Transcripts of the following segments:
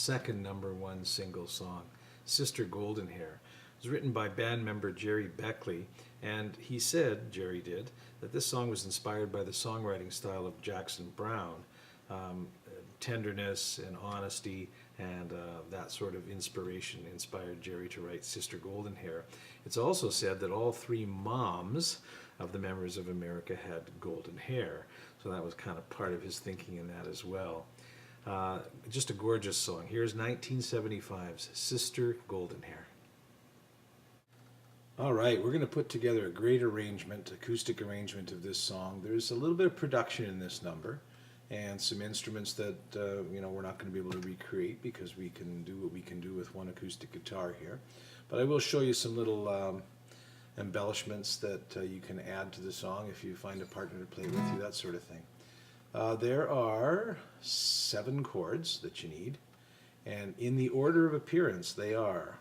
second #1 single song, Sister Golden Hair. It was written by band member Jerry Beckley, and he said, Jerry did, that this song was inspired by the songwriting style of Jackson Browne. Tenderness and honesty and that sort of inspiration inspired Jerry to write Sister Golden Hair. It's also said that all three moms of the members of America had golden hair, so that was kind of part of his thinking in that as well. Just a gorgeous song. Here's 1975's Sister Golden Hair. All right, we're going to put together a great arrangement, acoustic arrangement of this song. There's a little bit of production in this number and some instruments that we're not going to be able to recreate because we can do what we can do with one acoustic guitar here. But I will show you some little embellishments that you can add to the song if you find a partner to play with you, that sort of thing. There are 7 chords that you need, and in the order of appearance they are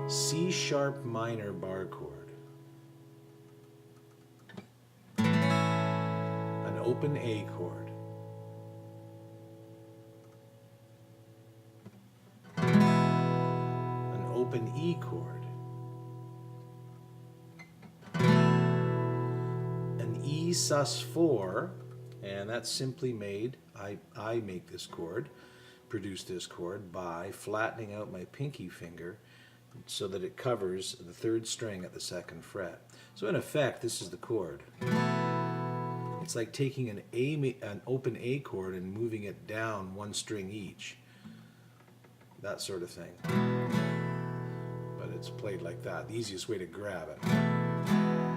C sharp minor bar chord, an open A chord, an open E chord, an E sus4, and that's simply made, I make this chord, produce this chord by flattening out my pinky finger so that it covers the 3rd string at the 2nd fret. So in effect, this is the chord. It's like taking an open A chord and moving it down 1 string each. That sort of thing. But it's played like that. The easiest way to grab it.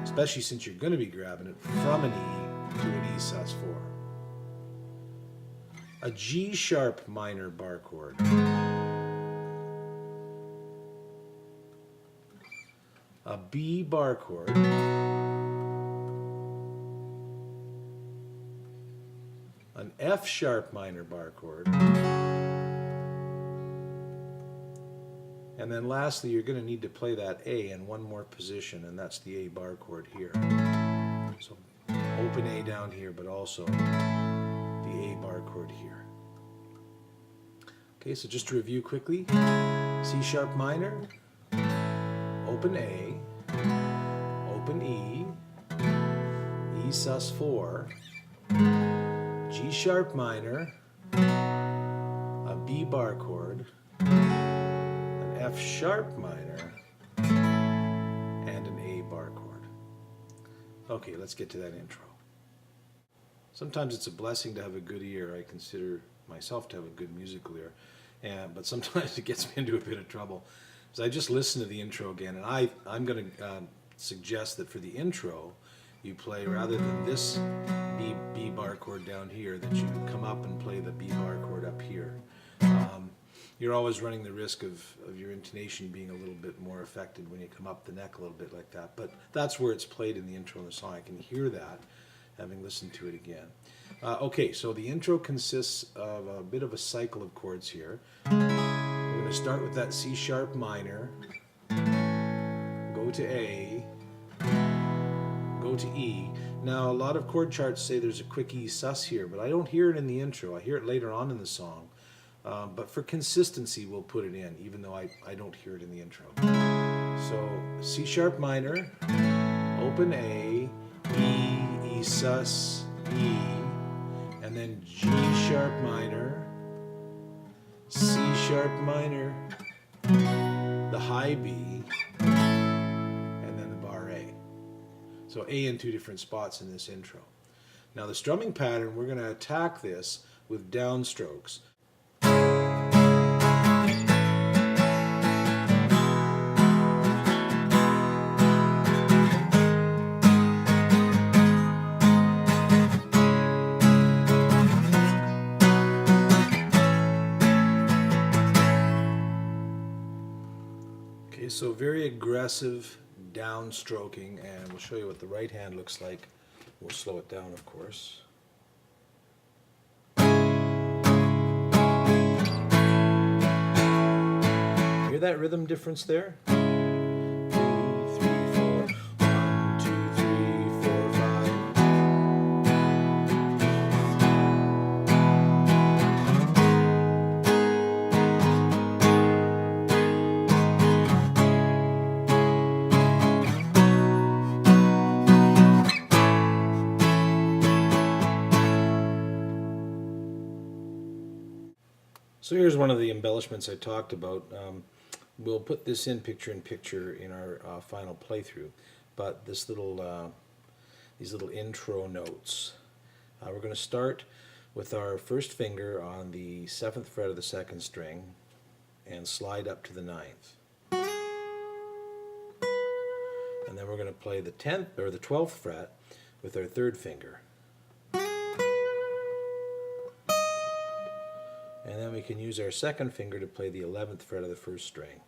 Especially since you're going to be grabbing it from an E to an E sus4. A G sharp minor bar chord. A B bar chord, an F sharp minor bar chord, and then lastly you're going to need to play that A in one more position, and that's the A bar chord here. So open A down here, but also the A bar chord here. Okay, so just to review quickly, C sharp minor, open A, open E, E sus4, G sharp minor, a B bar chord, an F sharp minor, and an A bar chord. Okay, let's get to that intro. Sometimes it's a blessing to have a good ear. I consider myself to have a good musical ear, but sometimes it gets me into a bit of trouble. So I just listened to the intro again, and I'm going to suggest that for the intro, you play, rather than this B bar chord down here, that you come up and play the B bar chord up here. You're always running the risk of your intonation being a little bit more affected when you come up the neck a little bit like that. But that's where it's played in the intro of the song. I can hear that, having listened to it again. Okay, so the intro consists of a bit of a cycle of chords here. We're going to start with that C sharp minor, go to A, go to E. Now a lot of chord charts say there's a quick E sus here, but I don't hear it in the intro. I hear it later on in the song. But for consistency we'll put it in, even though I don't hear it in the intro. So C sharp minor, open A, E, E sus, E, and then G sharp minor, C sharp minor, the high B, and then the bar A. So A in 2 different spots in this intro. Now the strumming pattern, we're going to attack this with downstrokes. So very aggressive downstroking, and we'll show you what the right hand looks like. We'll slow it down, of course. Hear that rhythm difference there? 2, 3, 4. 1, 2, 3, 4, 5. So here's one of the embellishments I talked about. We'll put this in picture in our final playthrough, but these little intro notes. We're going to start with our first finger on the 7th fret of the 2nd string and slide up to the 9th. And then we're going to play the 10th or the 12th fret with our 3rd finger. And then we can use our 2nd finger to play the 11th fret of the 1st string.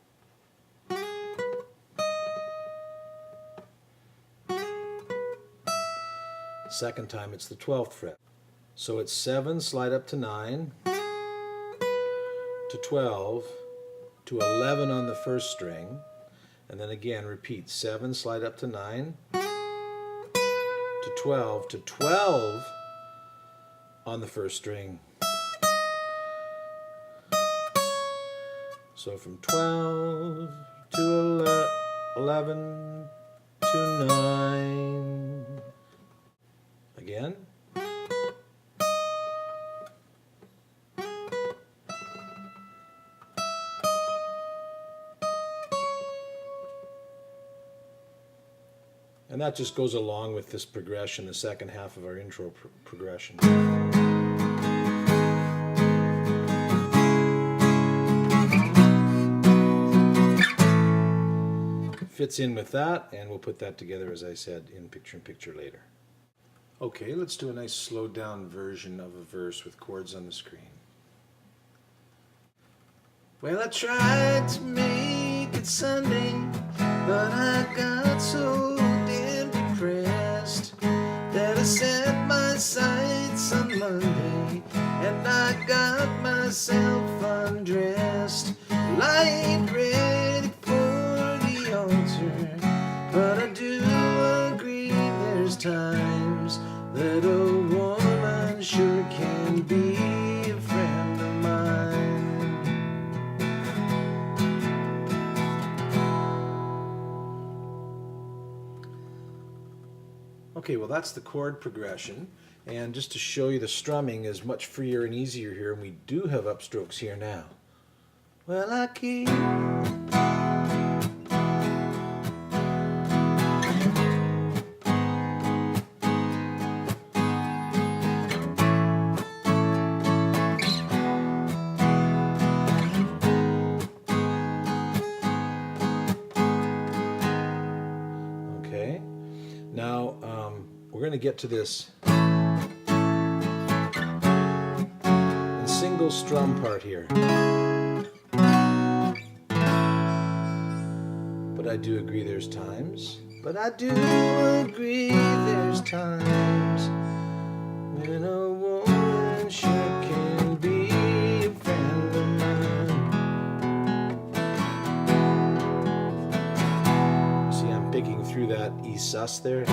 Second time it's the 12th fret. So it's 7, slide up to 9, to 12, to 11 on the 1st string, and then again repeat 7, slide up to 9, to 12 on the 1st string. So from 12 to 11 to 9. Again. And that just goes along with this progression, the second half of our intro progression. Fits in with that, and we'll put that together, as I said, in picture later. Okay, let's do a nice slowed down version of a verse with chords on the screen. Well, I tried to make it Sunday, but I got so damn depressed that I set my sights on Monday, and I got myself undressed, lying ready for the altar. But I do agree there's times that a woman sure can be a friend of mine. Okay, well that's the chord progression, and just to show you the strumming is much freer and easier here, and we do have upstrokes here now. Well, I keep Now, we're going to get to this in single strum part here. But I do agree there's times. But I do agree there's times when a woman sure can be a friend of mine. See, I'm picking through that E sus there.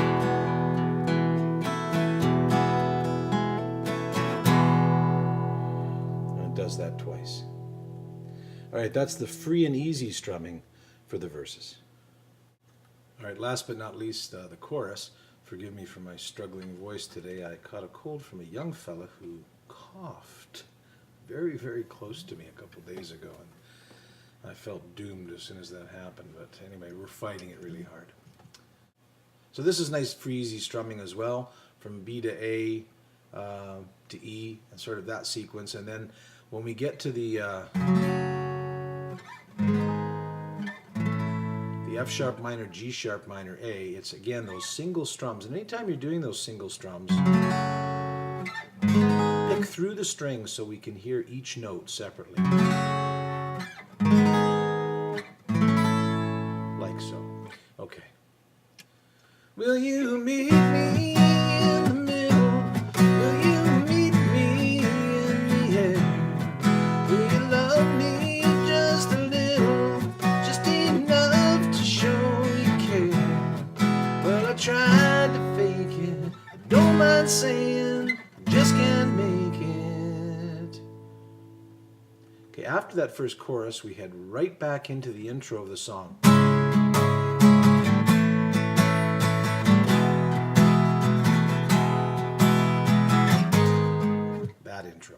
And it does that twice. All right, that's the free and easy strumming for the verses. All right, last but not least, the chorus. Forgive me for my struggling voice today. I caught a cold from a young fella who coughed very, very close to me a couple days ago, and I felt doomed as soon as that happened. But anyway, we're fighting it really hard. So this is nice free easy strumming as well, from B to A to E, and sort of that sequence. And then when we get to the F sharp minor, G sharp minor, A, it's again those single strums. And anytime you're doing those single strums, pick through the strings so we can hear each note separately. Like so. Okay. Will you meet me in the middle? Will you meet me in the air? Will you love me just a little, just enough to show you care? Well, I tried to fake it, I don't mind saying, I just can't make it. Okay, after that first chorus, we head right back into the intro of the song. Intro.